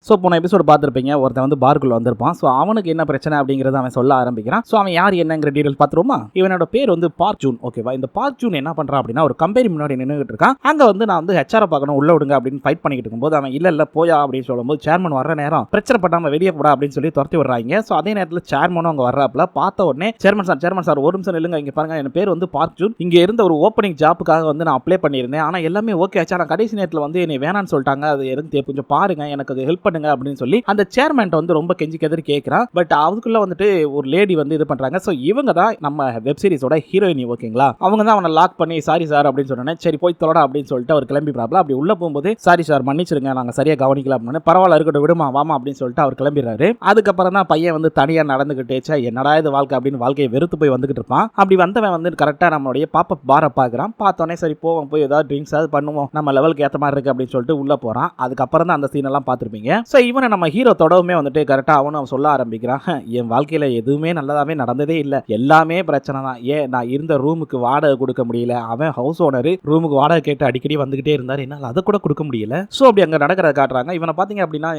So போன episode பார்த்துருப்பீங்க, ஒருத்தன் வந்து பார்க்குள்ள வந்திருப்பான். ஸோ அவனுக்கு என்ன பிரச்சனை அப்படிங்கிறத அவன் சொல்ல ஆரம்பிக்கிறான். ஸோ அவன் யார் என்னங்கிற டீடைல் பார்த்துருவோமா? இவனோட பேர் வந்து பார்க் ஜூன். ஓகேவா? இந்த பார்க் ஜூன் என்ன பண்ணுறான் அப்படின்னா, ஒரு கம்பெனி முன்னாடி நின்றுட்டு இருக்கான். அங்கே வந்து நான் வந்து ஹெச்ஆரை பார்க்கணும், உள்ள விடுங்க அப்படின்னு ஃபைட் பண்ணிக்கிட்டு இருக்கும்போது அவன் இல்லை போயா அப்படின்னு சொல்லும்போது, சேர்மன் வர நேரம் பிரச்சனை பண்ணாமல் வெளியே போடா அப்படின்னு சொல்லி துரத்தி விடுறாங்க. ஸோ அதே நேரத்தில் சேர்மனும் அவங்க வர்றாப்புல பார்த்த உடனே, சேர்மன் சார் ஒரு நிமிஷம் இல்லைங்க, இங்கே பாருங்க, என் பேர் வந்து பார்க் ஜூன். இங்கே இருந்த ஒரு ஓப்பனிங் ஜாப்புக்காக வந்து நான் அப்ளை பண்ணியிருந்தேன். ஆனால் எல்லாமே ஓகே ஆச்சு. ஆனால் கடைசி நேரத்தில் வந்து என்னை வேணான்னு சொல்லிட்டாங்க. அது எனக்கு கொஞ்சம் பாருங்க, எனக்கு அது ஹெல்ப் பண்ணுங்க அப்படின்னு சொல்லி அந்த சேர்மன் வந்து ரொம்ப கெஞ்சி கெதறி கேட்கிறான். பட் அதுக்குள்ள வந்துட்டு ஒரு லேடி வந்து இது பண்றாங்க. சோ இவங்க தான் நம்ம வெப் சீரிஸோட ஹீரோயினி. ஓகேங்களா? அவங்க தான் அவனை லாக் பண்ணி சாரி சார் அப்படின்னு சொன்னேன். சரி போய் தொலைடா அப்படின்னு சொல்லிட்டு அவர் கிளம்பி போறாப்ல. அப்படி உள்ள போகும்போது சாரி சார் மன்னிச்சிருங்க, நாங்க சரியா கவனிக்கல அப்படின்னு. பரவாயில்ல இருக்கட்டும் விடுமா வாமா அப்படின்னு சொல்லிட்டு அவர் கிளம்பிடுறாரு. அதுக்கப்புறம் தான் பையன் வந்து தனியா நடந்துகிட்டே என்னடா இது வாழ்க்கை அப்படின்னு வாழ்க்கையை வெறுத்து போய் வந்துகிட்டு இருப்பான். அப்படி வந்தவன் வந்து கரெக்டா நம்மளுடைய பாப்பப் பாரை பாக்குறான். பார்த்தோன்னே சரி போவோம், போய் ஏதாவது ட்ரிங்க்ஸ் அது பண்ணுவோம், நம்ம லெவலுக்கு ஏற்ற மாதிரி இருக்கு அப்படின்னு சொல்லிட்டு உள்ள போறான். அதுக்கப்புறம் தான் அந்த சீன் எல்லாம் பார்த்துருப்பீங்க. ஸோ இவனை நம்ம ஹீரோ தொடவுமே வந்துட்டு கரெக்டாக அவன் சொல்ல ஆரம்பிக்கிறான். என் வாழ்க்கையில் எதுவுமே நல்லதாகவே நடந்ததே இல்லை, எல்லாமே பிரச்சனை தான். ஏன் நான் இருந்த ரூமுக்கு வாடகை கொடுக்க முடியல, அவன் ஹவுஸ் ஓனர் ரூமுக்கு வாடகை கேட்டு அடிக்கடி வந்துகிட்டே இருந்தார், என்னால் அதை கூட கொடுக்க முடியல. ஸோ அப்படி அங்கே நடக்கிறத காட்டுறாங்க. இவனை பார்த்தீங்க அப்படின்னா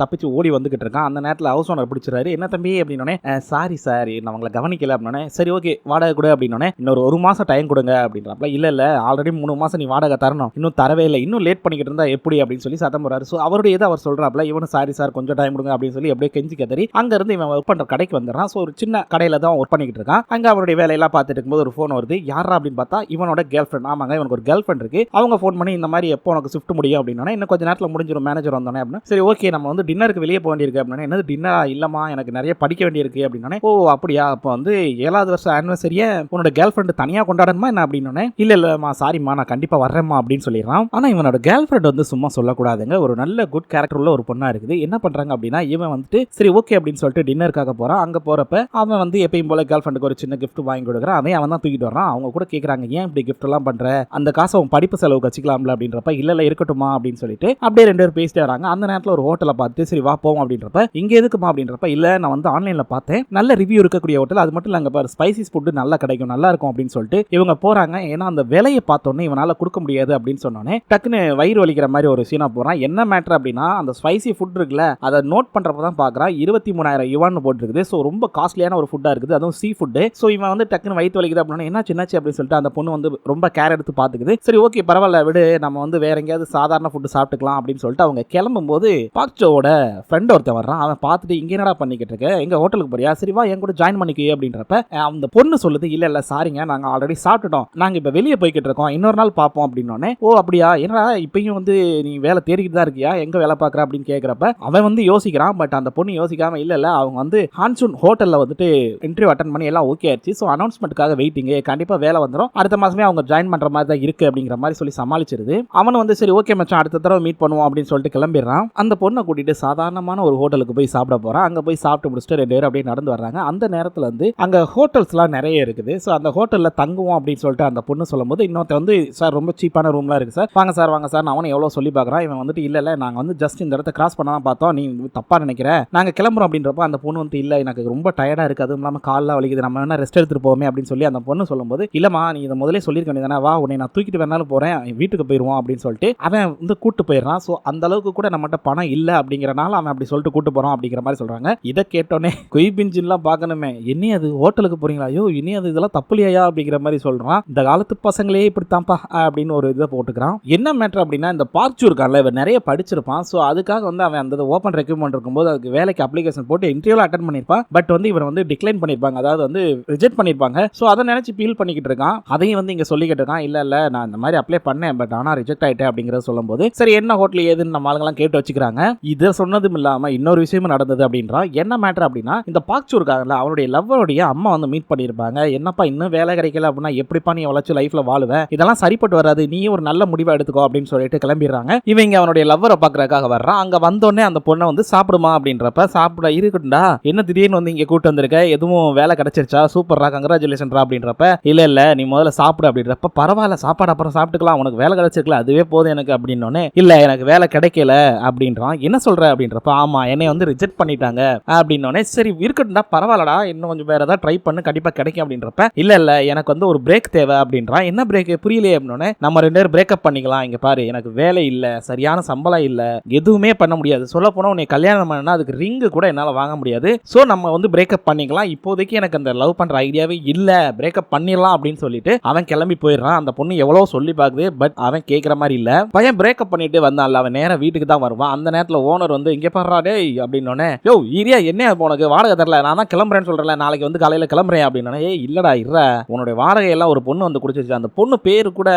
தப்பிச்சு ஓடி வந்துகிட்டு இருக்கான். அந்த நேரத்தில் ஹவுஸ் ஓனர் பிடிச்சிறாரு. என்ன தம்பி அப்படின்னோடனே, சாரி சார் நான் உங்களை கவனிக்கல அப்படின்னே. சரி ஓகே வாடகை கொடு அப்படின்னோடனே, இன்னொரு 1 மாதம் டைம் கொடுங்க அப்படின்றாப்ல. இல்லை ஆல்ரெடி 3 மாதம் நீ வாடகை தரணும், இன்னும் தரவே இல்லை, இன்னும் லேட் பண்ணிக்கிட்டு இருந்தா எப்படி அப்படின்னு சொல்லி சத்தம் போறாரு. ஸோ அவருடைய இதை அவர் சொல்றாப்ல. இவனு சாரி சார் கொஞ்சம் டைம் கொடுங்க அப்படின்னு சொல்லி அப்படியே கெஞ்சி கதறி அங்க இருந்து இவன் ஒர்க் பண்ற கடைக்கு வந்துடுறான். ஸோ ஒரு சின்ன கடையில தான் ஒர்க் பண்ணிக்கிட்டு இருக்கான். அங்க அவருடைய வேலையெல்லாம் பார்த்துட்டு இருக்கும்போது ஒரு ஃபோன் வருது. யாரா அப்படின்னு பார்த்தா இவனோட கேர்ள் ஃப்ரெண்ட். ஆமாங்க, இவனுக்கு ஒரு கேர்ள் ஃப்ரெண்ட் இருக்கு. அவங்க ஃபோன் பண்ணி இந்த மாதிரி எப்போ உனக்கு ஷிஃப்ட் முடியும் அப்படின்னா, இன்னும் கொஞ்சம் நேரத்தில் முடிஞ்சிடும் மேனேஜர் வந்தோடனே அப்படின்னு. சரி ஓகே நம்ம வந்து டின்னருக்கு வெளியே போக வேண்டியிருக்கு அப்படின்னா, என்னது டின்னரா? இல்லம்மா எனக்கு நிறைய படிக்க வேண்டியிருக்கு அப்படின்னா. ஓ அப்படியா, அப்போ வந்து 7வது வருஷம் ஆனிவர்சரியை உன்னோட கேர்ள் ஃப்ரெண்ட் தனியா கொண்டாடணுமா என்ன அப்படின்னோடனே, இல்லம்மா சாரிம்மா நான் கண்டிப்பா வர்றேம்மா அப்படின்னு சொல்லிடுறான். ஆனா இவனோட கேர்ள் ஃப்ரெண்ட் வந்து சும்மா சொல்லக்கூடாதுங்க, ஒரு நல்ல குட் கேரக்டர் உள்ள ஒரு பொண்ணா இருக்குது. என்ன பண்றாங்க அப்படின்னா, இவன் வந்துட்டு சரி ஓகே அப்படின்னு சொல்லிட்டு டின்னருக்காக போறான். அங்க போறப்ப அவன் வந்து எப்பயும் போல கேர்ள் ஃப்ரெண்டுக்கு ஒரு சின்ன கிஃப்ட் வாங்கி கொடுக்குறான். அவன் தான் தூக்கிட்டு வரான். அவங்க கூட கேட்கறாங்க, ஏன் இப்படி கிஃப்ட் எல்லாம் பண்ற, அந்த காசை அவன் படிப்பு செலவுக்கு வச்சுக்கலாம்ல அப்படின்றப்ப, இல்ல இருக்கட்டுமா அப்படின்னு சொல்லிட்டு அப்படியே 2 பேரும் பேசிட்டே வராங்க. அந்த நேரத்தில் ஒரு ஹோட்டலை பார்த்து சரி வா போவோம் அப்படின்றப்ப, இங்க எதுக்குமா அப்படின்றப்ப, இல்ல நான் வந்து ஆன்லைன்ல பார்த்தேன், நல்ல ரிவ்யூ இருக்கக்கூடிய ஹோட்டல், அது மட்டும் இல்ல அங்க பாரு ஸ்பைசி ஃபுட் நல்லா கிடைக்கும், நல்லா இருக்கும் அப்படின்னு சொல்லிட்டு இவங்க போறாங்க. ஏன்னா அந்த விலையை பார்த்தோன்னே இவனால கொடுக்க முடியாது அப்படின்னு சொன்னோன்னே டக்குன்னு வயிறு வலிக்கிற மாதிரி ஒரு சீனா போறான். என்ன மேட்டர் அப்படின்னா, அந்த ஸ்பைசி ஃபுட் இருக்குல்ல, அதை நோட் பண்றப்ப தான் பார்க்குறான் 23,000 யுவான் போட்டுருக்குது. ஸோ ரொம்ப காஸ்ட்லியான ஒரு ஃபுட்டாக இருக்குது, அதுவும் சீ ஃபுட்டு. ஸோ இவன் வந்து டக்குன்னு வயிற்று வலிக்குது அப்படின்னா, என்னாச்சு அப்படின்னு சொல்லிட்டு அந்த பொண்ணு வந்து ரொம்ப கேர் எடுத்து பார்த்துக்குது. சரி ஓகே பரவாயில்ல விடு, நம்ம வந்து வேற எங்கேயாவது சாதாரண ஃபுட்டு சாப்பிட்டுக்கலாம் அப்படின்னு சொல்லிட்டு அவங்க கிளம்பும்போது பாக்சோவோட ஃப்ரெண்ட் ஒருத்தன் வர்றான். அவன் பார்த்துட்டு இங்கே என்னடா பண்ணிக்கிட்டு இருக்க, எங்க ஹோட்டலுக்கு போறியா, சரி வா என் கூட ஜாயின் பண்ணிக்கே அப்படின்றப்ப அந்த பொண்ணு சொல்லுது, இல்ல சாரிங்க நாங்கள் ஆல்ரெடி சாப்பிட்டுட்டோம், நாங்கள் இப்போ வெளியே போய்கிட்டு இருக்கோம், இன்னொரு நாள் பார்ப்போம் அப்படின்னோடனே, ஓ அப்படியா, என்னடா இப்பயும் வந்து நீ வேலை தேடிக்கிட்டு தான் இருக்கியா, எங்க வேலை பார்க்குற அப்படின்னு கேட்குறப்ப அவன் வந்து யோசிக்கிறான். பட் அந்த பொண்ணு யோசிக்காம இல்ல அவங்க வந்து ஹான்சூன் ஹோட்டல்ல வந்துட்டு இன்டர்வியூ அட்டன் பண்ணி எல்லாம் ஓகே ஆச்சு. ஸோ அனௌன்ஸ்மெண்ட்டுக்காக வெயிட்டிங், கண்டிப்பா வேலை வந்துடும், அடுத்த மாசமே அவங்க ஜாயின் பண்ற மாதிரி தான் இருக்கு அப்படிங்கிற மாதிரி சொல்லி சமாளிச்சிருது. அவன் வந்து சரி ஓகே மச்சான் அடுத்த தடவை மீட் பண்ணுவோம் அப்படின்னு சொல்லிட்டு கிளம்பிடுறான். அந்த பொண்ணை கூட்டிட்டு சாதாரணமான ஒரு ஹோட்டலுக்கு போய் சாப்பிட போறான். அங்க போய் சாப்பிட்டு முடிச்சுட்டு 2 பேரும் அப்படியே நடந்து வர்றாங்க. அந்த நேரத்துல வந்து அங்க ஹோட்டல்ஸ்லாம் நிறைய இருக்குது. ஸோ அந்த ஹோட்டல்ல தங்குவோம் அப்படின்னு சொல்லிட்டு அந்த பொண்ணு சொல்லும்போது, இன்னொருத்த வந்து சார் ரொம்ப சீப்பான ரூம்லாம் இருக்கு சார், வாங்க சார் நான் அவனை எவ்வளவு சொல்லி பார்க்குறான். இவன் வந்துட்டு இல்ல நாங்க வந்து ஜஸ்ட் இந்த இடத்த கிராஸ் பண்ண தான் பார்த்தோம், நீ தப்பா நினைக்கிற, நாங்க கிளம்புறோம் அப்படின்றப்ப அந்த பொண்ணு வந்து இல்ல எனக்கு ரொம்ப டயர்டா இருக்கு, அதுவும் இல்லாம கால்லாம் வலிக்குது, நம்ம வேணா ரெஸ்ட் எடுத்துட்டு போவோமே அப்படின்னு சொல்லி அந்த பொண்ணு சொல்லும்போது, இல்லமா நீ இதை முதலே சொல்லிருக்க வேண்டியதானே, வா உன்னை நான் தூக்கிட்டு வேணாலும் போறேன், வீட்டுக்கு போயிருவோம் அப்படின்னு சொல்லிட்டு அவன் வந்து கூட்டு போயிடுறான். ஸோ அந்த அளவுக்கு கூட நம்மகிட்ட பணம் இல்ல அப்படிங்கிறனால அவன் அப்படி சொல்லிட்டு கூட்டு போறான் அப்படிங்கிற மாதிரி சொல்றாங்க. இதை கேட்டோன்னே கொய் பிஞ்சின்லாம் பார்க்கணுமே, இனி அது ஹோட்டலுக்கு போறீங்களா, ஐயோ இனி அது இதெல்லாம் தப்புலையா அப்படிங்கிற மாதிரி சொல்றான். இந்த காலத்து பசங்களே இப்படித்தான்ப்பா அப்படின்னு ஒரு இதை போட்டுக்கிறான். என்ன மேட்டர் அப்படின்னா, இந்த பார்ச்சு இருக்கான்ல இவன் நிறைய படிச்சிருப்பான். ஸோ அதுக்காக வந்து அவன் அந்த ஓப்பன் ரெக்ரூட்மெண்ட் இருக்கும்போது அதுக்கு வேலைக்கு அப்ளிகேஷன் போட்டு இன்டர்வியூல அட்டென்ட் பண்ணிருப்பான். பட் வந்து இவர் வந்து டிக்ளைன் பண்ணிருப்பாங்க, அதாவது வந்து ரிஜெக்ட் பண்ணிருப்பாங்க. ஸோ அதை நினைச்சு ஃபீல் பண்ணிக்கிட்டு இருக்கான். அதையும் வந்து இங்க சொல்லிக்கிட்டு இருக்கான், இல்ல நான் இந்த மாதிரி அப்ளை பண்ணேன் பட் ஆனா ரிஜெக்ட் ஆயிட்டேன் அப்படிங்கறத சொல்லும்போது, சரி என்ன ஹோட்டல் ஏதுன்னு நம்ம ஆளுங்கெல்லாம் கேட்டு வச்சுக்கிறாங்க. இதை சொன்னதும் இல்லாம இன்னொரு விஷயமும் நடந்தது அப்படின்றான். என்ன மேட்டர் அப்படின்னா, இந்த பாக்சூர் இருக்காங்கல்ல அவனுடைய லவ்வருடைய அம்மா வந்து மீட் பண்ணிருப்பாங்க. என்னப்பா இன்னும் வேலை கிடைக்கல அப்படின்னா எப்படிப்பா நீ வளர்ச்சி லைஃப்ல வாழுவ, இதெல்லாம் சரிப்பட்டு வராது, நீ ஒரு நல்ல முடிவை எடுத்துக்கோ அப்படின்னு சொல்லிட்டு கிளம்பிடுறாங்க. இவங்க அவனுடைய லவ்வரை பாக்குறதுக்காக வர்றான். அங்க வந்தோடனே அந்த பொண்ணை வந்து சாப்பிடுமா அப்படின்றப்ப, சாப்பிட இருக்கட்டும்டா, என்ன திடீர்னு வந்து இங்க கூட்டு வந்திருக்க, எதுவும் வேலை கிடைச்சிருச்சா, சூப்பர்ரா கங்க்ராச்சுலேஷன்ரா அப்படின்றப்ப, இல்ல நீ முதல்ல சாப்பிடு அப்படின்றப்ப, பரவாயில்ல சாப்பாடு அப்புறம் சாப்பிட்டுக்கலாம், உனக்கு வேலை கிடைச்சிருக்கல அதுவே போதும் எனக்கு அப்படின்னோடனே, இல்ல எனக்கு வேலை கிடைக்கல அப்படின்றான். என்ன சொல்ற அப்படின்றப்ப, ஆமா என்னை வந்து ரிஜெக்ட் பண்ணிட்டாங்க அப்படின்னோடனே, சரி இருக்கட்டும்டா பரவாயில்லடா இன்னும் கொஞ்சம் வேற ஏதாவது ட்ரை பண்ணு கண்டிப்பா கிடைக்கும் அப்படின்றப்ப, இல்ல எனக்கு வந்து ஒரு பிரேக் தேவை அப்படின்றான். என்ன பிரேக் புரியலையே அப்படின்னோடனே, நம்ம 2 பேரும் பிரேக்கப் பண்ணிக்கலாம், இங்க பாரு எனக்கு வேலை இல்ல, சரியான சம்பளம் இல்ல, எதுவுமே பண்ண பண்ண முடியாது. சொல்ல போனா உன்னை கல்யாணம் பண்ணா அதுக்கு ரிங்கு கூட என்னால வாங்க முடியாது. சோ நம்ம வந்து பிரேக்கப் பண்ணிக்கலாம். இப்போதைக்கு எனக்கு அந்த லவ் பண்ற ஐடியாவே இல்ல. பிரேக்கப் பண்ணிடலாம் அப்படின்னு சொல்லிட்டு அவன் கிளம்பி போயிடுறான். அந்த பொண்ணு எவ்வளவு சொல்லி பாக்குது. பட் அவன் கேட்கிற மாதிரி இல்ல. பையன் பிரேக்கப் பண்ணிட்டு வந்தான்ல, அவன் நேரா வீட்டுக்கு தான் வருவான். அந்த நேரத்துல ஓனர் வந்து இங்க பாடுறா டேய் அப்படின்னோடனே, யோ ஈரியா என்ன உனக்கு வாடகை தரல, நான் தான் கிளம்புறேன்னு சொல்றேன், நாளைக்கு வந்து காலையில கிளம்புறேன் அப்படின்னா, ஏய் இல்லடா இருற, உன்னுடைய வாடகை எல்லாம் ஒரு பொண்ணு வந்து குடிச்சிருச்சு. அந்த பொண்ணு பேரு கூட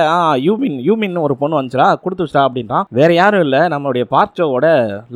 யூமின் ஒரு பொண்ணு வந்துச்சா கொடுத்துச்சா அப்படின்றான். வேற யாரும் இல்ல, நம்மளுடைய பார்ச்சோவோட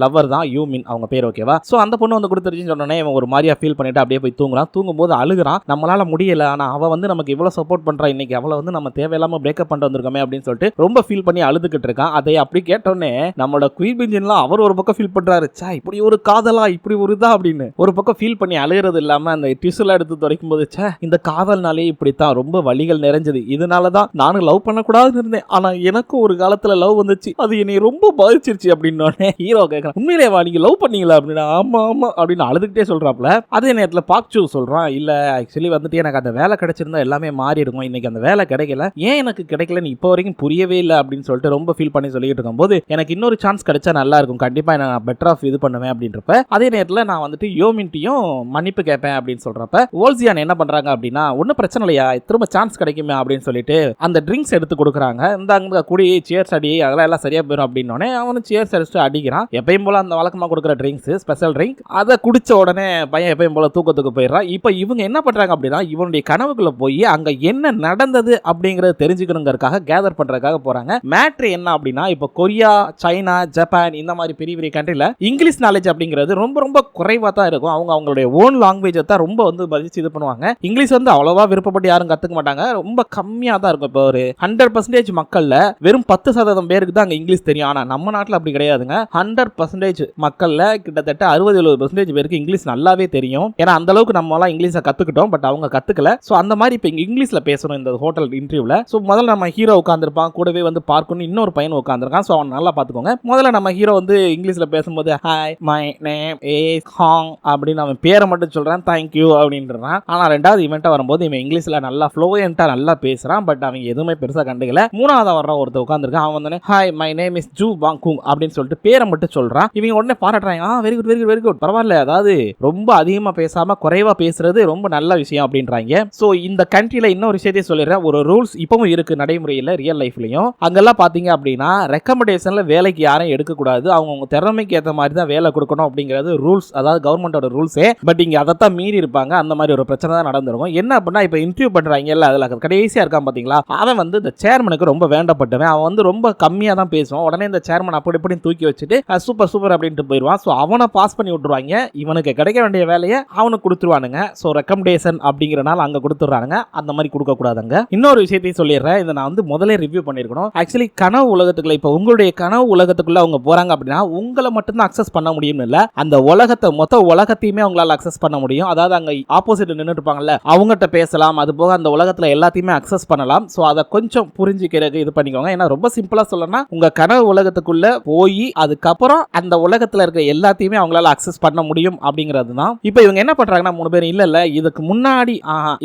லவ்வர் தான் யூமின் அவங்க பேர். ஓகேவா? சோ அந்த பொண்ணு வந்து கொடுத்துருச்சுன்னு சொன்னோடனே இவன் ஒரு மாதிரியா ஃபீல் பண்ணிட்டு அப்படியே போய் தூங்குறான். தூங்கும்போது அழுகுறான். நம்மளால முடியல, ஆனா அவ வந்து நமக்கு இவ்வளவு சப்போர்ட் பண்றா, இன்னைக்கு அவளை வந்து நம்ம தேவையில்லாம பிரேக்கப் பண்ணிட்டு வந்திருக்கோமே அப்படின்னு சொல்லிட்டு ரொம்ப ஃபீல் பண்ணி அழுதுகிட்டு இருக்கான். அதை அப்படி கேட்டோடனே நம்மளோட குயின் பிஞ்சின்லாம் அவர் ஒரு பக்கம் ஃபீல் பண்றாரு. சா இப்படி ஒரு காதலா, இப்படி ஒரு இதா அப்படின்னு ஒரு பக்கம் ஃபீல் பண்ணி அழுகிறது இல்லாம அந்த டிஷ்யூல எடுத்து துடைக்கும் போது, சே இந்த காதல்னாலே இப்படித்தான், ரொம்ப வலிகள் நிறைஞ்சது, இதனாலதான் நானும் லவ் பண்ணக்கூடாதுன்னு இருந்தேன், ஆனா எனக்கும் ஒரு காலத்துல லவ் வந்துச்சு, அது என்னை ரொம்ப பாதிச்சிருச்சு அப்படின்னு ஹீரோ கேட்கறான். உண்மையிலேவா நீங்க லவ் பண்ணீங்களா அப்படின்னா, ஆமா ஆமா அப்படின்னு அழுதுகிட்டே சொல்றாப்ல. அதே நேரத்துல பாக்சூ சொல்றான், இல்ல ஆக்சுவலி வந்துட்டு எனக்கு அந்த வேலை கிடைச்சிருந்தா எல்லாமே மாறி இருக்கும், இன்னைக்கு அந்த வேலை கிடைக்கல, ஏன் எனக்கு கிடைக்கலன்னு இப்போ வரைக்கும் புரியவே இல்லை அப்படின்னு சொல்லிட்டு ரொம்ப ஃபீல் பண்ணி சொல்லிட்டு இருக்கும்போது, எனக்கு இன்னொரு சான்ஸ் கிடைச்சா நல்லா இருக்கும், கண்டிப்பா நான் பெட்டர் ஆஃப் இது பண்ணுவேன் அப்படின்றப்ப, அதே நேரத்தில் நான் வந்துட்டு யோமின்ட்டியும் மன்னிப்பு கேட்பேன் அப்படின்னு சொல்றப்ப வோல்சியான் என்ன பண்றாங்க அப்படின்னா, ஒன்னும் பிரச்சனை இல்லையா, திரும்ப சான்ஸ் கிடைக்குமே அப்படின்னு சொல்லிட்டு அந்த ட்ரிங்க்ஸ் எடுத்து கொடுக்குறாங்க. இந்த அங்க கூடி சியர்ஸ் அடி, அதெல்லாம் எல்லாம் சரியா போயிடும் அப்படின்னோடனே அவனு சியர்ஸ் அடிச்சுட்டு அடிக்கிறான். எப்பயும் போல அந்த வழக்கமா கொடுக்குற ட்ரிங்க்ஸ் ஸ்பெஷல் ட்ரிங்க், அதை குடிச்ச உடனே பையன் எப்பயும் போல தூக்கத்துக்கு போயிடுறான். இப்போ இவங்க என்ன பண்றாங்க அப்படின்னா, இவனுடைய கனவுக்குள்ள போய் அங்க என்ன நடந்தது அப்படிங்கறது தெரிஞ்சுக்கணுங்கிறதுக்காக கேதர் பண்றதுக்காக போறாங்க. மேட்ரு என்ன அப்படின்னா, இப்போ கொரியா, சைனா, ஜப்பான் இந்த மாதிரி பெரிய பெரிய கண்ட்ரில இங்கிலீஷ் நாலேஜ் அப்படிங்கிறது ரொம்ப ரொம்ப குறைவா தான் இருக்கும். அவங்களுடைய ஓன் லாங்குவேஜை தான் ரொம்ப வந்து பதிச்சு இது பண்ணுவாங்க. இங்கிலீஷ் வந்து அவ்வளவா விருப்பப்பட்டு யாரும் கத்துக்க மாட்டாங்க, ரொம்ப கம்மியா தான் இருக்கும். இப்போ ஒரு 100% மக்கள்ல வெறும் 10% பேருக்கு தான் அங்க இங்கிலீஷ் தெரியும். ஆனா நம்ம நாட்டில் அப்படி கிடையாதுங்க. 100% மக்கள்ல கிட்டத்தட்ட 60-70% பேருக்கு இங்கிலீஷ் நல்லாவே தெரியும். ஏன்னா அந்த அளவுக்கு நம்ம எல்லாம் இங்கிலீஷை கத்துக்கிட்டோம், பட் அவங்க கத்துக்கல. சோ அந்த மாதிரி இப்போ இங்கிலீஷ்ல பேசணும் இந்த ஹோட்டல் இன்டர்வியூல. சோ முதல்ல நம்ம ஹீரோ உட்கார்ந்திருப்பான், கூடவே வந்து பார்க்கணும் இன்னொரு பையன் உட்கார்ந்திருக்கான். சோ அவன் நல்லா பாத்துக்கோங்க. முதல்ல நம்ம ஹீரோ வந்து இங்கிலீஷ்ல பேசும்போது, ஹாய் மை நேம் இஸ் ஹாங் அப்படின்னு அவன் பேரை மட்டும் சொல்றான், தேங்க்யூ அப்படின்றான். ஆனா ரெண்டாவது இவன்ட்ட வரும்போது இவன் இங்கிலீஷ்ல நல்லா ஃப்ளூயண்டா நல்லா பேசுறான், பட் அவன் எதுவுமே பெருசா கண்டுக்கல. மூணாவது வர்ற ஒருத்தர் உட்கார்ந்திருக்கான், அவன் வந்து ஹாய் மை நேம் இஸ் ஜூ பாங்குங் அப்படின்னு சொல்லிட்டு பேரை மட்டும் சொல்றான். இவங்க உடனே பாராட்டுறாங்க, very good very good very good, பரவாயில்ல, அதாவது ரொம்ப அதிகமா பேசாம குறைவா பேசுறது ரொம்ப நல்ல விஷயம் அப்படின்றாங்க. சோ இந்த கண்ட்ரில இன்னொரு விஷயத்தையும் சொல்லிடுறேன், ஒரு ரூல்ஸ் இப்பவும் இருக்கு நடைமுறையில் ரியல் லைஃப்லயும். அங்கெல்லாம் பாத்தீங்க அப்படின்னா ரெக்கமெண்டேஷன்ல வேலைக்கு யாரும் எடுக்க கூடாது, அவங்க திறமைக்கு ஏற்ற மாதிரி தான் வேலை கொடுக்கணும் அப்படிங்கிறது ரூல்ஸ், அதாவது கவர்மெண்டோட ரூல்ஸே. பட் இங்க அதைத்தான் மீறி இருப்பாங்க, அந்த மாதிரி ஒரு பிரச்சனை தான் நடந்திருக்கும். என்ன அப்படின்னா, இப்ப இன்டர்வியூ பண்றாங்கல்ல, அதுல கடைசியா இருக்கான் பாத்தீங்களா, அவன் வந்து இந்த சேர்மனுக்கு ரொம்ப வேண்டப்பட்டவன். அவன் வந்து ரொம்ப கம்மியா தான் பேசுவான். உடனே இந்த சேர்மன் அப்படி இப்படி தூக்கி வச்சுட்டு சூப்பர் சூப்பர் அப்படின்ட்டு போயிடுவான். சோ அவனை பாஸ் பண்ணி விட்டுருவாங்க, இவனுக்கு கிடைக்க வேண்டிய வேலையை அவனுக்கு கொடுத்துருவானுங்க. சோ ரெக்கமெண்டேஷன் அப்படிங்கறனால அங்க கொடுத்துறாங்க, அந்த மாதிரி கொடுக்க கூடாதுங்க. இன்னொரு விஷயத்தையும் சொல்லிடுறேன், இதை நான் வந்து முதல்ல ரிவ்யூ பண்ணிருக்கணும். ஆக்சுவலி கனவு உலகத்துக்குள்ள, இப்ப உங்களுடைய கனவு உலகத்துக்குள்ள அவங்க போறாங்க அப்படின்னா உங்களை மட்டும் தான் அக்சஸ் பண்ண முடியும் இல்ல, அந்த உலகத்தை மொத்த உலகத்தையுமே அவங்களால அக்சஸ் பண்ண முடியும். அதாவது அங்க ஆப்போசிட் நின்னுட்டு இருப்பாங்கல்ல, அவங்ககிட்ட பேசலாம், அது போக அந்த உலகத்துல எல்லாத்தையுமே அக்சஸ் பண்ணலாம். சோ அதை கொஞ்சம் புரிஞ்சுக்கிறதுக்கு இது பண்ணிக்கோங்க. ஏன்னா ரொம்ப சிம்பிளா சொல்லணும்னா, உங்க கனவு உலகத்துக்குள்ள போய் அதுக்கப்புறம் அந்த உலகத்துல இருக்க எல்லாத்தையுமே அவங்களால அக்சஸ் பண்ண முடியும் அப்படிங்கிறது தான். இப்போ இவங்க என்ன பண்றாங்கன்னா, 3 பேர் இல்ல இதுக்கு முன்னாடி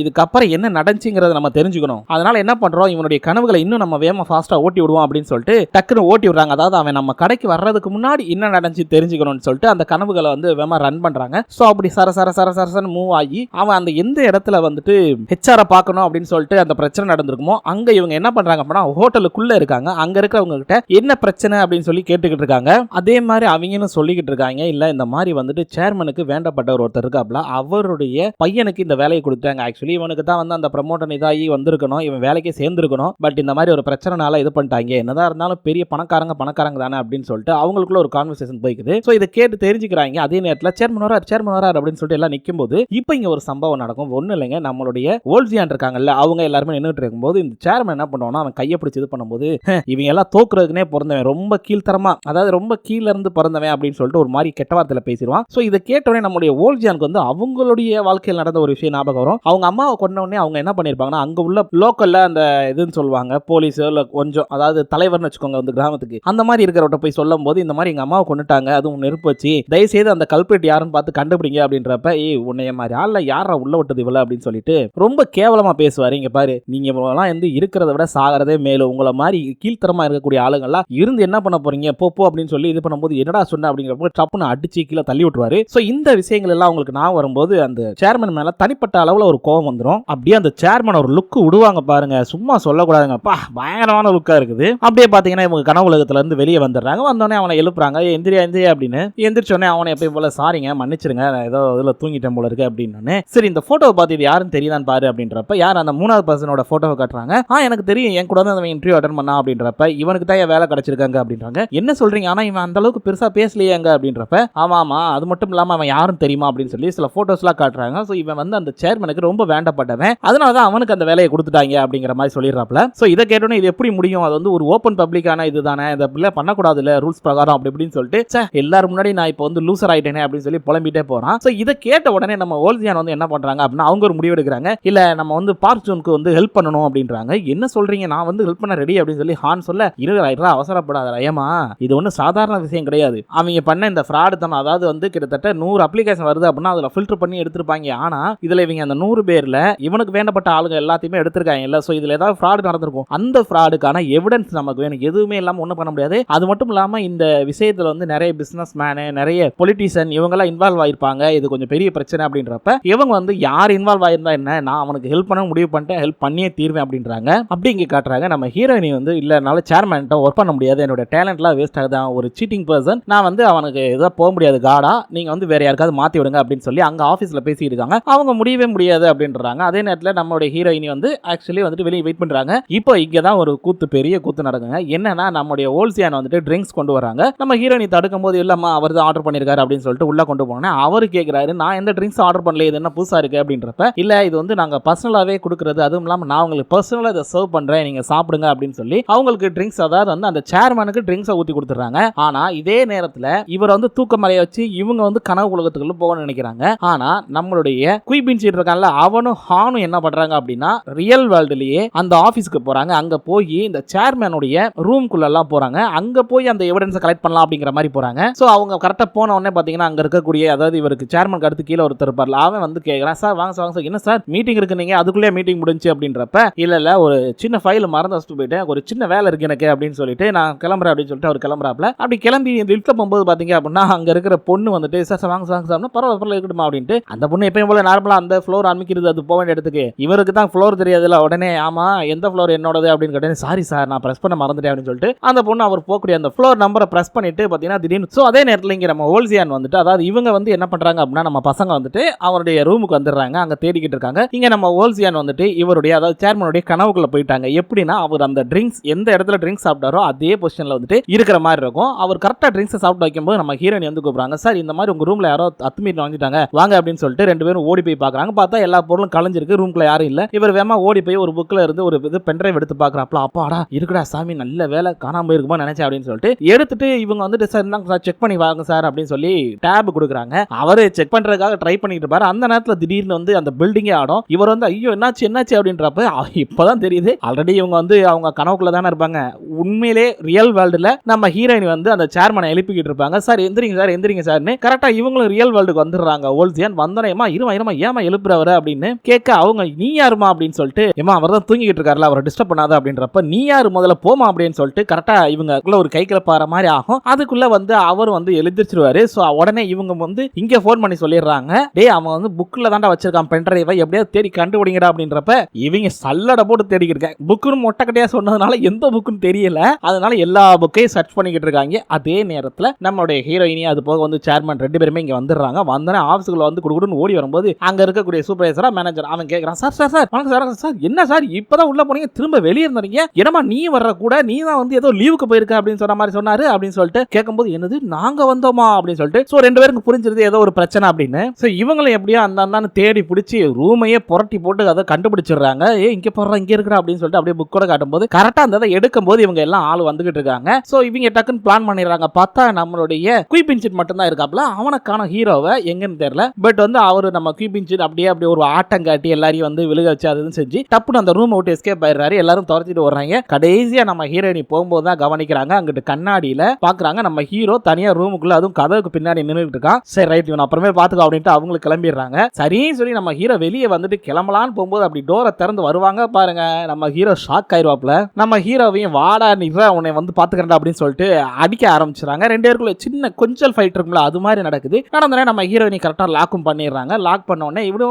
இதுக்கப்புறம் என்ன நடந்துச்சுங்கிறத நம்ம தெரிஞ்சுக்கணும், அதனால என்ன பண்றோம், இவனுடைய கனவுகளை இன்னும் நம்ம வேகமா ஃபாஸ்டா ஓட்டி விடுவோம் அப்படின்னு சொல்லிட்டு டக்குன்னு ஓட்டி விடுறாங்க. அதாவது அவன் நம்ம கடைக்கு வர்றதுக்கு முன்னாடி என்ன நடந்துச்சு தெரிஞ்சுக்கணும்னு சொல்லிட்டு அந்த கனவுகளை வந்து வேகமா ரன் பண்றாங்க. சோ அப்படி சர சர சர சரசன்னு மூவ் ஆகி அவன் அந்த எந்த இடத்துல வந்துட்டு ஹெச்ஆர் பார்க்கணும் அப்படின்னு சொல்லிட்டு அந்த பிரச்சனை நடந்திருக்குமோ அங்க இவங்க என்ன பண்றாங்க அப்படின்னா, ஹோட்டலுக்குள்ள இருக்காங்க, அங்க இருக்கிறவங்க கிட்ட என்ன பிரச்சனை அப்படின்னு சொல்லி கேட்டுக்கிட்டு இருக்காங்க. அதே மாதிரி அவங்களும் சொல்லிக்கிட்டு இருக்காங்க, இல்ல இந்த மாதிரி வந்துட்டு சேர்மனுக்கு வேண்டப்பட்டவர் ஒருத்தர் இருக்காப்ல, அவருடைய பையனுக்கு இந்த வேலையை கொடுத்தாங்க. ஆக்சுவலி இவனுக்கு தான் வந்து அந்த ப்ரமோஷன் இதாகி வந்திருக்கணும், இவன் வேலைக்கே சேர்ந்திருக்கணும், பட் இந்த மாதிரி ஒரு பிரச்சனைனால இது பண்ணிட்டாங்க. என்னதான் இருந்தாலும் பெரிய பணக்காரங்க தானே அப்படின்னு சொல்லிட்டு அவங்களுக்குள்ள ஒரு கான்வர்சேஷன் போய்க்குது. சோ இதை கேட்டு தெரிஞ்சுக்கிறாங்க. அதே நேரத்தில் சேர்மன் வரார் அப்படின்னு சொல்லிட்டு எல்லாம் நிற்கும் போது இப்போ இங்க ஒரு சம்பவம் நடக்கும். ஒண்ணு இல்லைங்க, நம்மளுடைய வோல்சியான் இருக்காங்கல்ல, அவங்க எல்லாருமே நின்றுட்டு இருக்கும்போது இந்த சேர்மன் என்ன பண்ணுவானா, அவன் கையை பிடிச்சி இது பண்ணும்போது, இவங்க எல்லாம் தோக்குறதுக்குனே பிறந்தவன், ரொம்ப கீழ்த்தரமா, அதாவது ரொம்ப கீழ இருந்து பிறந்தவன் அப்படின்னு சொல்லிட்டு ஒரு மாதிரி கெட்ட வார்த்தையில பேசிடுவான். சோ இதை கேட்டோடனே நம்மளுடைய வோல்சியானுக்கு வந்து அவங்களுடைய வாழ்க்கையில் நடந்த ஒரு விஷயம் ஞாபகம் வரும். அவங்க அம்மாவை கொண்ட உடனே அவங்க என்ன பண்ணிருப்பாங்கன்னா, அங்க உள்ள லோக்கல்ல அந்த இதுன்னு சொல்லுவாங்க, போலீஸ் கொஞ்சம் அதாவது தலைவர்னு வச்சுக்கோங்க, வந்து கிராமத்துக்கு அந்த மாதிரி இருக்கிறவட்ட போய் சொல்லும் போது, இந்த மாதிரி எங்க அம்மாவை கொண்டுட்டாங்க, அதுவும் நெருப்பு வச்சு, தயவுசெய்து அந்த கல்பிரேட் யாருன்னு பார்த்து கண்டுபிடிங்க அப்படின்றப்ப, உன்னைய மாதிரி ஆள்ல யாரா உள்ள விட்டது இவ்வளவு அப்படின்னு சொல்லிட்டு ரொம்ப கேவலமா பேசுவாரு. இங்க பாரு, நீங்க இவ்வளவுலாம் வந்து இருக்கிறத விட சாகிறதே மேலும், உங்களை மாதிரி கீழ்த்தரமா இருக்கக்கூடிய ஆளுங்கள்லாம் இருந்து என்ன பண்ண போறீங்க, போ அப்படின்னு சொல்லி இது பண்ணும்போது என்னடா சொன்ன அப்படிங்கிறப்ப டப்புன்னு அடிச்சு கீழே தள்ளி விட்டுருவாரு. சோ இந்த விஷயங்கள் எல்லாம் உங்களுக்கு நான் வரும்போது அந்த சேர்மன் மேல தனிப்பட்ட அளவுல ஒரு கோபம் வந்துடும். அப்படியே அந்த சேர்மன் ஒரு லுக் விடுவாங்க பாருங்க, சும்மா சொல்லக்கூடாதுங்க, பயங்கரமான லுக்கா இருக்குது. அப்படியே பாத்தீங்கன்னா இவங்க கனவு உலகத்துல இருந்து வெளியே வந்துடுறாங்க. வந்தோடனே அவனை எழுப்புறாங்க, எந்திரியா எந்திரியா அப்படின்னு. எந்திரிச்சோடனே அவனை எப்பயும் போல சாரிங்க மன்னிச்சிருங்க ஏதோ இதுல தூங்கிட்டேன் போல இருக்கு அப்படின்னு. சரி இந்த போட்டோவை பார்த்து இது யாருன்னு தெரியுதான்னு பாரு அப்படின்றப்ப யார் அந்த மூணாவது பர்சனோட போட்டோவை காட்டுறாங்க. எனக்கு தெரியும், என் கூட தான் இன்டர்வியூ அட்டன் பண்ணா அப்படின்றப்ப இவனுக்கு தான் வேலை கிடைச்சிருக்காங்க அப்படின்றாங்க. என்ன சொல்றீங்க, ஆனா இவன் அந்த அளவுக்கு பெருசா பேசலையாங்க அப்படின்றப்ப ஆமா அது மட்டும் இல்லாம அவன் யாரும் தெரியுமா அப்படின்னு சொல்லி சில போட்டோஸ் எல்லாம் காட்டுறாங்க. சோ இவன் வந்து அந்த சேர்மனுக்கு ரொம்ப வேண்டப்பட்டவன், அதனாலதான் அவனுக்கு அந்த வேலையை கொடுத்துட்டாங்க அப்படிங்கிற மாதிரி சொல்லிடுறாப்ல. சோ இதை கேட்டோன்னே இது எப்படி முடியும், அது வந்து ஒரு ஓப்பன் பப்ளிக்கான இதுதானே, இதை பிள்ளை பண்ணக்கூடாது இல்ல ரூல்ஸ் பிரகாரம் அப்படி இப்படின்னு சொல்லிட்டு எல்லாரும் முன்னாடி நான் இப்போ வந்து லூசர் ஆயிட்டேனே அப்படின்னு சொல்லி புலம்பிட்டே போறான். சோ இதை கேட்ட உடனே நம்ம ஓல்சியான் வந்து என்ன பண்றாங்க அப்படின்னா அவங்க ஒரு முடிவு எடுக்கிறாங்க. இல்ல நம்ம வந்து பார்க் ஜூனுக்கு வந்து ஹெல்ப் பண்ணணும் அப்படின்றாங்க. என்ன சொல்றீங்க, நான் வந்து ஹெல்ப் பண்ண ரெடி அப்படின்னு சொல்லி ஹான் சொல்ல இருடா அவசரப்படாத ஏமா, இது ஒன்றும் சாதாரண விஷயம் கிடையாது. அவங்க பண்ண இந்த ஃப்ராடு தானே, அதாவது வந்து கிட்டத்தட்ட 100 அப்ளிகேஷன் வருது அப்படின்னா அதில் ஃபில்டர் பண்ணி எடுத்திருப்பாங்க. ஆனா இதுல இவங்க அந்த 100 பேர்ல இவனுக்கு வேண்டப்பட்ட ஆளுங்க எல்லாத்தையுமே எடுத்திருக்காங்க இல்ல. சோ இதுல ஏதாவது ஃப்ராடு நடந்திருக்கும், அந்த ஃப்ராடுக்கான எவிடன்ஸ் நமக்கு வேணும். எதுவுமே இல்லாம ஒன்றும் பண்ண முடியாது. அது மட்டும் இல்லாம இந்த விஷயத்துல வந்து நிறைய பிசினஸ் மேனு நிறைய பொலிட்டிஷியன் இவங்கெல்லாம் இன்வால்வ் ஆயிருப்பாங்க. இது கொஞ்சம் பெரிய பிரச்சனை அப்படின்றப்ப இவங்க வந்து யார் இன்வால்வ் ஆயிருந்தா என்ன, நான் அவனுக்கு ஹெல்ப் பண்ண முடிவு பண்ணிட்டேன், ஹெல்ப் பண்ணியே தீர்வேன் அப்படின்றாங்க. அப்படி இங்க காட்டுறாங்க நம்ம ஹீரோயினி வந்து இல்ல என்னால சேர்மன்ட்ட ஒர்க் பண்ண முடியாது, என்னோட டேலண்ட்லாம் வேஸ்ட் ஆகுது, ஒரு சீட்டிங் பர்சன், நான் வந்து அவனுக்கு ஏதோ போக முடியாது காடா, நீங்க வந்து வேற யாருக்காவது மாத்தி விடுங்க அப்படின்னு சொல்லி அங்க ஆபீஸ்ல பேசிட்டு இருக்காங்க. அவங்க முடியவே முடியாது அப்படின்றாங்க. அதே நேரத்தில் நம்மளுடைய ஹீரோயினி வந்து ஆக்சுவலி வந்துட்டு வெளியே வெயிட் பண்றாங்க. இப்போ இங்க தான் ஒரு கூத்து, பெரிய கூத்து நடக்குங்க. என்னன்னா நம்மளுடைய ஓல்சியான் வந்துட்டு ட்ரிங்க்ஸ் கொண்டு வராங்க. நம்ம ஹீரோயினி தடுக்கும் போது இல்லம்மா அவர் தான் ஆர்டர் பண்ணிருக்காரு அப்படின்னு சொல்லிட்டு உள்ள கொண்டு போனேன். அவர் கேட்கிறாரு நான் எந்த ட்ரிங்க்ஸ் ஆர்டர் பண்ணல, இது என்ன புதுசா இருக்கு அப்படின்றப்ப இல்ல இது வந்து நாங்க பர்சனலாவே கொடுக்கறது, அதுவும் இல்லாம நான் உங்களுக்கு பர்சனலா இதை சர்வ் பண்றேன், நீங்க சாப்பிடுங்க அப்படின்னு சொல்லி அவங்களுக்கு ட்ரிங்க்ஸ், அதாவது வந்து அந்த சேர்மனுக்கு ட்ரிங்க்ஸ் ஊத்தி கொடுத்துறாங்க. ஆனா இதே நேரத்துல இவர் வந்து தூக்க மறைய வச்சு இவங்க வந்து கனவு உலகத்துக்குள்ள போக நினைக்கிறாங்க. ஆனா நம்மளுடைய குயிபின் சீட் இருக்கான்ல அவனும் ஹானும் என்ன பண்றாங்க அப்படின்னா ரியல் வேர்ல்டுலயே அந்த ஆபீஸ்க்கு போறாங்க. அங்க போய் இந்த சேர்மனுடைய ரூம்குள்ள எல்லாம் போறாங்க. அங்க போய் அந்த எவிடன்ஸ் கலெக்ட் பண்ணலாம் அப்படிங்கிற மாதிரி போறாங்க. சோ அவங்க கரெக்டா போன உடனே பாத்தீங்கன்னா அங்க இருக்கக்கூடிய, அதாவது இவருக்கு சேர்மனுக்கு அடுத்து கீழே ஒருத்தர் இருப்பார்ல, அவன் வந்து கேக்குறான் சார் வாங்க சார், என்ன சார் மீட்டிங் இருக்கு, நீங்க அதுக்குள்ளே மீட்டிங் முடிஞ்சு அப்படின்றப்ப இல்ல ஒரு சின்ன ஃபைல் மறந்து வச்சுட்டு போயிட்டேன், ஒரு சின்ன வேலை இருக்கு எனக்கு அப்படின்னு சொல்லிட்டு நான் கிளம்புறேன் அப்படின்னு சொல்லிட்டு அவர் கிளம்புறாப்ல. அப்படி கிளம்பி லிஃப்ட்ல போகும்போது பாத்தீங்க அப்படின்னா அங்க இருக்கிற பொண்ணு வந்துட்டு சார் வாங்க சார் பரவாயில்ல இருக்கட்டுமா அப்படின்ட்டு அந்த பொண்ணு எப்பயும் போல நார்மலா அந்த ஃப்ளோர் அமைக்கிறது அது போக வேண்டிய இடத்துக்கு, இவருக்கு தான் ஃப்ளோர் தெரியாதுல, உடனே ஆமா எந்த ஃப்ளோர் என்னோடது அப்படின்னு கேட்டேன். சாரி சார் நான் பிரஸ் பண்ண மறந்துட்டேன் அப்படின்னு சொல்லிட்டு அந்த பொண்ணு அவர் போகக்கூடிய அந்த ஃப்ளோர் நம்பரை பிரஸ் பண்ணிட்டு பாத்தீங்கன்னா திடீர்னு சோ அதே நேரத்தில் இங்க நம்ம ஓல்சியான் வந்துட்டு, அதாவது இவங்க வந்து என்ன பண்றாங்க அப்படின்னா நம்ம பசங்க வந்துட்டு அவருடைய ரூமுக்கு வந்துடுறாங்க. அங்க தேடிக்கிட்டு இருக்காங்க. இங்க நம்ம ஓல்சியான் வந்துட்டு இவருடைய, அதாவது சேர்மனுடைய கனவுக்குள்ள போயிட்டாங்க. எப்படின்னா அவர் அந்த ட்ரிங்க்ஸ் எந்த இடத்துல ட்ரிங்க்ஸ் சாப்பிட்டாரோ அதே பொசிஷன்ல வந்துட்டு இருக்கிற மாதிரி இருக்கும். அவர் கரெக்டா ட்ரிங்க்ஸ் சாப்பிட்டு வைக்கும்போது நம்ம ஹீரோயின் வந்து கூப்பிடுறாங்க, சார் இந்த மாதிரி உங்க ரூம்ல யாரோ அத்துமீறி வந்துட்டாங்க வாங்க அப்படின்னு சொல்லிட்டு ரெண்டு பேரும் ஓடி போய் பாக்குறாங்க. பார்த்தா எல்லா பொருளும் கலைஞ்சிருக்கு, ரூம்ல யாரும் இல்ல. இவர் வேமா ஓடி போய் ஒரு புக்ல இருந்து ஒரு இது பென்ட்ரைவ் எடுத்து பாக்குறாப்ல, அப்பாடா இருக்குடா சாமி நல்ல வேலை காணாம போயிருக்குமா நினைச்சேன் அப்படின்னு சொல்லிட்டு எடுத்துட்டு இவங்க வந்துட்டு சார் இந்தாங்க செக் பண்ணி வாங்க சார் அப்படின்னு சொல்லி டேப் கொடுக்குறாங்க. அவரு செக் பண்றதுக்காக ட்ரை பண்ணிட்டு இருப்பாரு. அந்த நேரத்துல திடீர்னு வந்து அந்த பில்டிங்கே ஆடும். இவர் வந்து ஐயோ என்னாச்சு அப்படின்றப்ப இப்பதான் தெரியுது ஆல்ரெடி இவங்க வந்து அவங்க கனவுக்குள்ள தானே இருப்பாங்க. உண்மையிலே ரியல் வேர்ல்டுல நம்ம ஹீரோயின் வந்து அந்த சேர்மனை எழுப்பிக்கிட்டு இருப்பாங்க. சார் எந்திரிங்க சார்னு கரெக்டா இவங்களும் ரியல் வேர்ல்டுக்கு வந்துடுறாங்க. ஓல்சியான் வந்தனேமா இருமா ஏமா எழுப்புறவர அப்படின்னு கேட்க அவங்க நீ யாருமா அப்படின்னு சொல்லிட்டு ஏமா அவர் தான் தூங்கிட்டு இருக்காருல அவரை டிஸ்டர்ப் பண்ணாத அப்படின்றப்ப நீ யாரு முதல்ல போமா அப்படின்னு சொல்லிட்டு கரெக்டா இவங்களுக்குள்ள ஒரு கை கிளப்பாற மாதிரி ஆகும். அதுக்குள்ள வந்து அவர் வந்து எழுந்திருச்சிருவாரு. சோ உடனே இவங்க வந்து இங்க போன் பண்ணி சொல்லிடுறாங்க, டேய் அவன் வந்து புக்ல தாண்டா வச்சிருக்கான் பென்ட்ரைவை, எப்படியாவது தேடி கண்டுபிடிங்கடா அப்படின்றப்ப இவங்க சல்லடை போட்டு தேடிக்கிட்டு இருக்காங்க. புக்குன்னு மொட்டைக்கட்டையா சொன்னதுனால எந்த புக்குன்னு தெரியல, அதனால எல்லா புக்கையும் சர்ச் பண்ணிக்கிட்டு இருக்காங்க. அதே நேரத்துல நம்மளுடைய ஹீரோயினி அது போக வந்து சேர்மன் ரெண்டு பேருமே இங்க வந்துடுறாங்க. வந்தோடனே ஆஃபீஸுக்குள்ள வந்து குடுக்குன்னு ஓடி வரும்போது அங்க இருக்கக்கூடிய சூப்பர்வைசரா மேனேஜர் அவன் கேட்கறான், சார் வணக்கம் சார் என்ன சார் இப்பதான் உள்ள போனீங்க திரும்ப வெளியே இருந்தீங்க, என்னமா நீ வர்ற கூட நீ தான் வந்து ஏதோ லீவுக்கு போயிருக்க அப்படின்னு சொன்ன மாதிரி சொன்னாரு அப்படின்னு சொல்லிட்டு கேட்கும்போது என்னது நாங்க வந்தோமா அப்படின்னு சொல்லிட்டு சோ ரெண்டு பேருக்கு புரிஞ்சிருது ஏதோ ஒரு பிரச்சனை அப்படின்னு. சோ இவங்களும் எப்படியோ அந்த தேடி பிடிச்சி ரூமையே புரட்டி போட்டு அதை கண்டுபிடிச்சிடுறாங்க. இங்க போடுற இங்க இருக்கிற அப்படின்னு சொல்லிட்டு அப்படியே புக்கோட காட்டும்போது கரெக்டா அந்த எடுக்கும் போது இவங்க எல்லாம் ஆள் வந்துகிட்டு இருக்காங்க. சோ இவங்க டக்குன்னு பிளான் பண்ணிடுறாங்க. பார்த்தா நம்மளுடைய குயிபின்சிட் மட்டும் தான் இருக்காப்ல, அவனுக்கான ஹீரோவை எங்கன்னு தெரியல. பட் வந்து அவரு நம்ம குயிபின்சிட் அப்படியே ஒரு ஆட்டம் காட்டி எல்லாரையும் வந்து விழுக வச்சு அது செஞ்சு டப்புன்னு அந்த ரூம் விட்டு எஸ்கேப் ஆயிடுறாரு. எல்லாரும் துரத்திட்டு வர்றாங்க. கடைசியா நம்ம ஹீரோயினி போகும்போது தான் கவனிக்கிறாங்க, அங்கிட்டு கண்ணாடியில பாக்குறாங்க நம்ம ஹீரோ தனியா ரூமுக்குள்ள அதுவும் கதவுக்கு பின்னாடி நின்றுட்டு இருக்கான். சரி ரைட் இவன் அப்புறமே பாத்துக்கோ அப்படின்ட்டு அவங்களுக்கு கிளம்பிடுறாங்க. சரின்னு சொல்லி நம்ம ஹீரோ வெளியே வந்துட்டு கிளம்பலான்னு போகும்போது அப்படி டோரை திறந்து வருவாங்க பாருங்க, நம்ம ஹீரோ ஷாக் ஆயிடுவாப்ல. நம்ம ஹீரோவையும் வாடா நிற உன்னை வந்து பாத்துக்கிறேன் அப்படின்னு சொல்லிட்டு அடிக்க ஆரம்பிச்சுறாங்க. ரெண்டு பேருக்குள்ள சின்ன கொஞ்சல் ஃபைட் இருக்கும்ல, அது மாதிரி நடக்குது. நடந்தோடனே நம்ம ஹீரோயினி கரெக்டா லாக்கும் பண்ணிடுறாங்க. லாக் பண்ண உடனே இவனு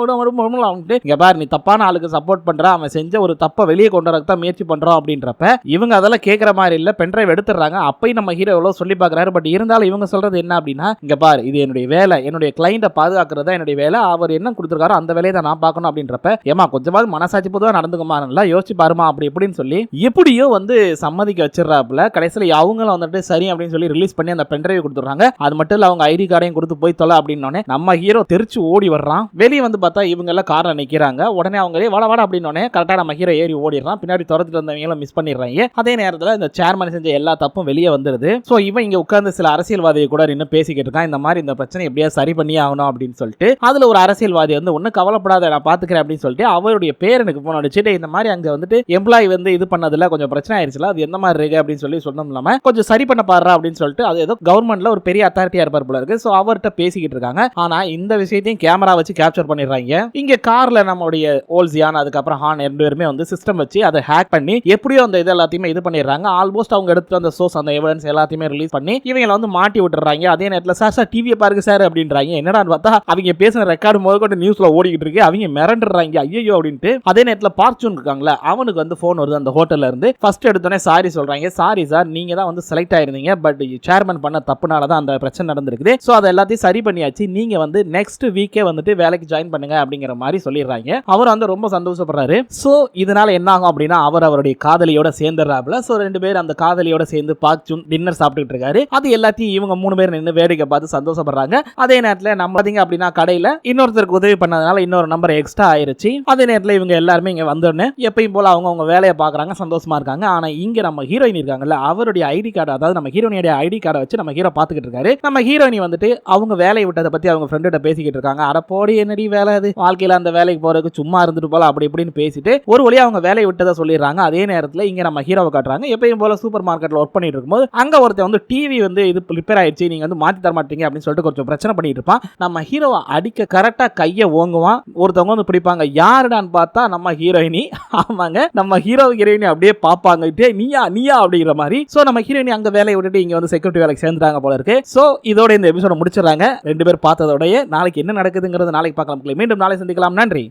இங்க பாரு, நீ தப்பான ஆளுக்கு சப்போர்ட் பண்ற, அவன் செஞ்ச ஒரு தப்பை வெளியே கொண்டு வரக்கு தான் முயற்சி பண்றோம் அப்படின்றப்ப இவங்க அதெல்லாம் கேட்கற மாதிரி இல்ல, பென்ட்ரைவ் எடுத்துறாங்க. அப்பயும் நம்ம ஹீரோ எவ்வளவு சொல்லி பாக்குறாரு. பட் இருந்தாலும் இவங்க சொல்றது என்ன அப்படின்னா, இங்க பாரு, இது என்னுடைய வேலை, என்னுடைய கிளைண்ட பாதுகாக்கிறது தான் என்னுடைய வேலை, அவர் என்ன கொடுத்துருக்காரோ அந்த வேலையை தான் நான் பார்க்கணும் அப்படின்றப்ப, ஏமா கொஞ்சமாவது மனசாட்சி பொதுவா நடந்துக்குமா, நல்லா யோசிச்சு பாருமா அப்படி இப்படின்னு சொல்லி எப்படியோ வந்து சம்மதிக்க வச்சிடறாப்புல. கடைசியில் அவங்களும் வந்துட்டு சரி அப்படின்னு சொல்லி ரிலீஸ் பண்ணி அந்த பென்ட்ரைவ் கொடுத்துறாங்க. அது மட்டும் இல்ல, அவங்க ஐடி கார்டையும் கொடுத்து போய் தொலை அப்படின்னோடனே நம்ம ஹீரோ தெரிச்சு ஓடி வர்றான். வெளியே வந்து பார்த்தா இவங்க எல்லாம் கார்ல நிக்கிறாங்க. உடனே அவங்களே வாட வாட அப்படின்னோடனே கரெக்டா நம்ம ஹீரோ ஏறி ஓடிடுறான். பின்னாடி துரத்துட்டு வந்தவங்களும் மிஸ் பண்ணிடுறாங்க. அதே நேரத்தில் இந்த சேர்மன் செஞ்ச எல்லா தப்பும் வெளியே வந்துருது. ஸோ இவன் இங்க உட்கார்ந்து சில அரசியல்வாதியை கூட நின்று பேசிக்கிட்டு இருக்கான். இந்த மாதிரி இந்த பிரச்சனை எப்படியா சரி பண்ணி ஆகணும் அப்படின்னு சொல்லிட்டு அதுல ஒரு அரசியல்வாதி வந்து ஒன்னும் கவலைப்படாத, நான் பாத்துக்கிறேன் அப்படின்னு சொல்லிட்டு அவருடைய பேரனுக்கு போன் அடிச்சுட்டு இந்த மாதிரி அங்க வந்துட்டு எம்ப்ளாயி வந்து இது பண்ணதுல கொஞ்சம் பிரச்சனை ஆயிடுச்சுல, அது எந்த மாதிரி இருக்கு அப்படின்னு சொல்லி சொன்னோம் இல்லாம கொஞ்சம் சரி பண்ண பாடுறா அப்படின்னு சொல்லிட்டு அது ஏதோ கவர்மெண்ட்ல ஒரு பெரிய அத்தாரிட்டியா இருப்பார் போல இருக்கு. ஸோ அவர்கிட்ட பேசிக்கிட்டு இருக்காங்க. ஆனா இந்த விஷயத்தையும் கேமரா வச்சு கேப்சர் பண்ணிடுறாங்க. இங்க கார்ல நம்மளுடைய ஓல்சியான் அதுக்கப்புறம் ஹான் ரெண்டு பேருமே வந்து சிஸ்டம் வச்சு அதை ஹேக் பண்ணி எப்படியோ அந்த இது எல்லாத்தையுமே இது பண்ணிடுறாங்க. ஆல்மோஸ்ட் அவங்க எடுத்து அந்த சோர்ஸ் அந்த எவிடன்ஸ் எல்லாத்தையுமே ரிலீஸ் பண்ணி இவங்களை வந்து மாட்டி விட்டுறாங்க. அதே நேரத்தில் சார் சார் டிவியை பாருங்க சார் அப்படின்றாங்க. என்னடான்னு பார்த்தா அவங்க பேசின ரெக்கார்டு முதற்கொண்டு நியூஸ்ல ஓடிக்கிட்டு இருக்கு. அவங்க மிரண்டுறாங்க ஐயோ அப்படின்ட்டு. அதே நேரத்தில் பார்ச்சூன் இருக்காங்களா, அவனுக்கு வந்து போன் வருது அந்த ஹோட்டல்ல இருந்து. ஃபர்ஸ்ட் எடுத்தோடனே சாரி சொல்றாங்க. சாரி சார், நீங்க தான் வந்து செலக்ட் ஆயிருந்தீங்க, பட் சேர்மன் பண்ண தப்புனால தான் அந்த பிரச்சனை நடந்திருக்குது. ஸோ அதை எல்லாத்தையும் சரி பண்ணியாச்சு, நீங்க வந்து நெக்ஸ்ட் வீக்கே வந்துட்டு வேலைக்கு ஜாயின் பண்ணுங்க அப்படிங்கிற மாதிரி சொல்லிடுறாங்க. அவர் வந்து ரொம்ப சந்தோஷப்படுறாரு. ஸோ இதனால என்ன ஆகும் அப்படின்னா அவர் அவருடைய காதலியோட சேர்ந்துடுறாப்ல. ஸோ ரெண்டு பேர் அந்த காதலியோட சேர்ந்து பார்ச்சூன் டின்னர் சாப்பிட்டுட்டு இருக்காரு. அது எல்லாத்தையும் இவங்க மூணு பேர் நின்று வேடிக்கை பார்த்து சந்தோஷப்படுறாங்க. அதே நேரத்தில் நம்ம பாத்தீங்க அப்படின்னா கடையில இன்னொருத்தருக்கு உதவி பண்ணதுனால இன்னொரு நம்பர் எக்ஸ்ட்ரா ஆயிருச்சு. அதே நேரத்தில் இவங்க எல்லாருமே இங்க வந்தோடனே எப்பயும் போல அவங்க வேலையை பாக்குறாங்க, சந்தோஷமா இருக்காங்க. ஆனா இங்க நம்ம ஹீரோயின் இருக்காங்கல்ல, அவருடைய ஐடி கார்டு, அதாவது நம்ம ஹீரோயினுடைய ஐடி கார்டை வச்சு நம்ம ஹீரோ பாத்துக்கிட்டு இருக்காரு. நம்ம ஹீரோயினி வந்துட்டு அவங்க வேலையை விட்டதை பத்தி அவங்க ஃப்ரெண்ட்ட பேசிக்கிட்டு இருக்காங்க. அட போடி என்னடி வேலை அது, வாழ்க்கையில அந்த வேலைக்கு போறதுக்கு சும்மா இருந்துட்டு போல அப்படி இப்படின்னு பேசிட்டு ஒரு வழியா அவங்க வேலையை விட்டதை சொல்லிடுறாங்க. அதே நேரத்தில் இங்க நம்ம ஹீரோவை காட்டுறாங்க. எப்பயும் போல சூப்பர் மார்க்கெட்ல ஒர்க் பண்ணிட்டு இருக்கும்போது அங்க ஒருத்தன் வந்து டிவி வந்து இது ரிப்பேர் ஆயிடுச்சு, நீங்க வந்து மாத்தி தர மாட்டீங்க அப்படின்னு சொல்லிட்டு கொஞ்சம் பிரச்சனை பண்ணிட்டு இருப்பான். நம்ம ஹீரோவை அடிக்க கரெக்டா கையை ஓங்குவான். ஒருத்தவங்க வந்து பிடிப்பாங்க, யாருடான்னு பார்த்தா நம்ம ஹீரோயினி. ஆமாங்க, நம்ம ஹீரோயினி அப்படியே பாப்பாங்க, நீயா நீயா அப்படிங்கிற மாதிரி. சோ நம்ம ஹீரோயினி அங்க வேலையை விட்டுட்டு இங்க வந்து செக்யூரிட்டி வேலைக்கு சேர்ந்துட்டாங்க போல இருக்கு. சோ இதோட இந்த எபிசோட முடிச்சிடறாங்க. ரெண்டு பேர் பார்த்ததோடய நாளைக்கு என்ன நடக்குதுங்கிறது நாளைக்கு பார்க்கலாம். மீண்டும் நாளை சந்திக்கலாம். நன்றி.